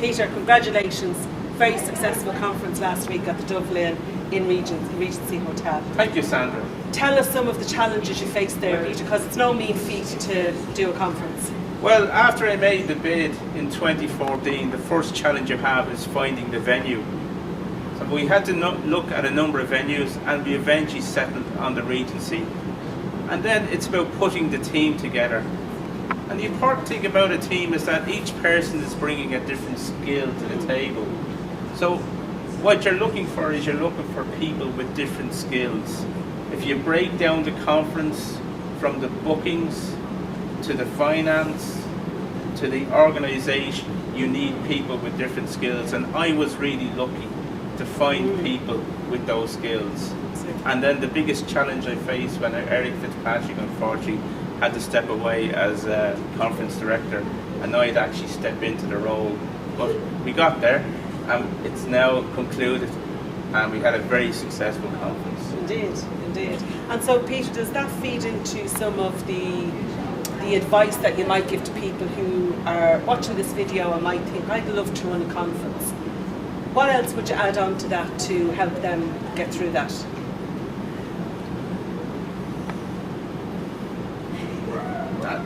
Peter, congratulations. Very successful conference last week at the Dubhlinn in Regency Hotel. Thank you, Sandra. Tell us some of the challenges you faced there, Peter, because it's no mean feat to do a conference. Well, after I made the bid in 2014, the first challenge you have is finding the venue. So we had to look at a number of venues, and we eventually settled on the Regency. And then it's about putting the team together. And the important thing about a team is that each person is bringing a different skill to the table. So what you're looking for is you're looking for people with different skills. If you break down the conference from the bookings to the finance to the organisation, you need people with different skills, and I was really lucky to find people with those skills. And then the biggest challenge I faced when Eric Fitzpatrick unfortunately had to step away as conference director, and I'd actually step into the role, but we got there and it's now concluded, and we had a very successful conference. Indeed. And so Peter, does that feed into some of the advice that you might give to people who are watching this video and might think, I'd love to run a conference? What else would you add on to that to help them get through that?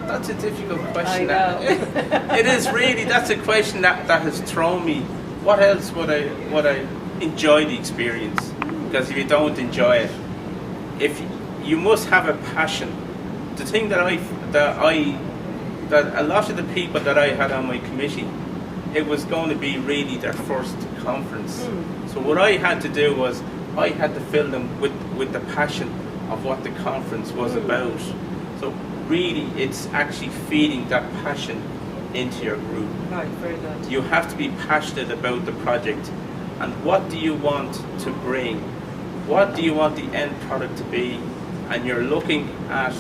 That's a difficult question. I know. It is really, that's a question that has thrown me. What else would I enjoy the experience? Because if you don't enjoy it, if you must have a passion. The thing that a lot of the people that I had on my committee, it was going to be really their first conference. So what I had to do was I had to fill them with the passion of what the conference was about. So really it's actually feeding that passion into your group. Right, very good. You have to be passionate about the project, and what do you want to bring? What do you want the end product to be? And you're looking at,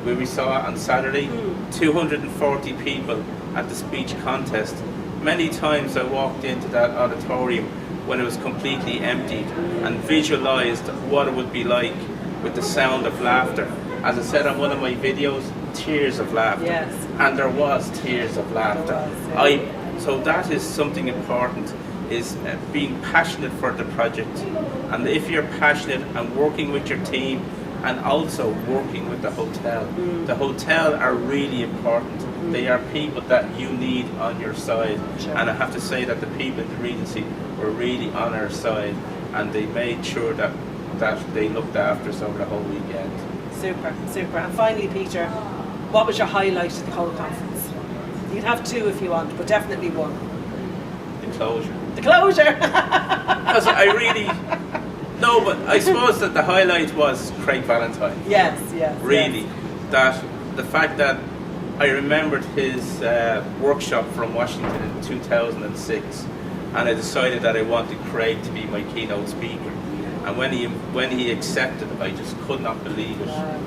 where we saw on Saturday, 240 people at the speech contest. Many times I walked into that auditorium when it was completely empty and visualized what it would be like with the sound of laughter. As I said on one of my videos, tears of laughter. Yes. And there was tears of laughter. So that is something important, is being passionate for the project. And if you're passionate and working with your team and also working with the hotel. The hotel are really important. They are people that you need on your side. Sure. And I have to say that the people in the Regency were really on our side, and they made sure that they looked after us over the whole weekend. Super. And finally, Peter, what was your highlight of the whole conference? You can have two if you want, but definitely one. The closure. The closure! Because no, but I suppose that the highlight was Craig Valentine. Yes. Really, that the fact that I remembered his workshop from Washington in 2006, and I decided that I wanted Craig to be my keynote speaker. And when he accepted, I just could not believe it. Wow.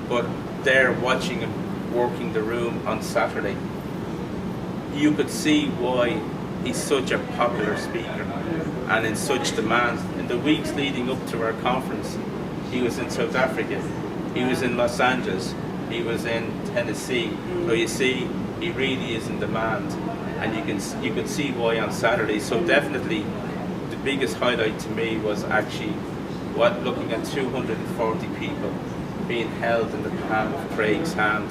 But there, watching him working the room on Saturday, you could see why he's such a popular speaker and in such demand. In the weeks leading up to our conference, he was in South Africa, he was in Los Angeles, he was in Tennessee. So you see, he really is in demand, and you could see why on Saturday. So definitely, the biggest highlight to me was actually looking at 240 people being held in the palm of Craig's hand,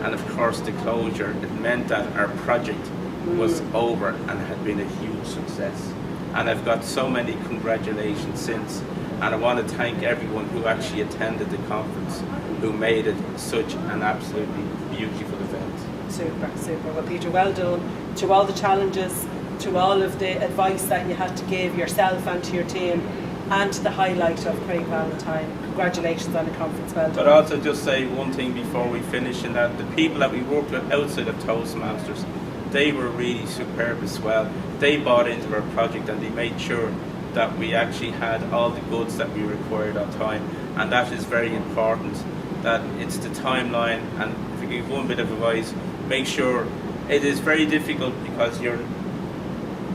and of course the closure. It meant that our project was over and had been a huge success. And I've got so many congratulations since, and I want to thank everyone who actually attended the conference, who made it such an absolutely beautiful event. Super. Well, Peter, well done. To all the challenges, to all of the advice that you had to give yourself and to your team, and to the highlight of Craig Valentine. Congratulations on the conference, well done. But also just say one thing before we finish, in that the people that we worked with outside of Toastmasters, they were really superb as well. They bought into our project, and they made sure that we actually had all the goods that we required on time, and that is very important, that it's the timeline. And if I give one bit of advice, make sure, it is very difficult because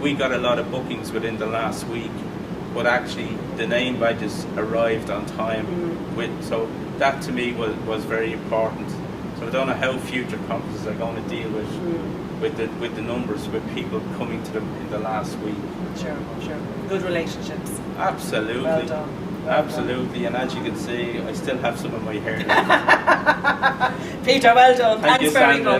we got a lot of bookings within the last week, but actually the name badges arrived on time. So that to me was very important, So I don't know how future conferences are going to deal with the numbers, with people coming to them in the last week. Sure. Good relationships. Absolutely. Well done. Absolutely, and as you can see, I still have some of my hair left. Peter, well done. Thank you, Thanks very Sandra. much.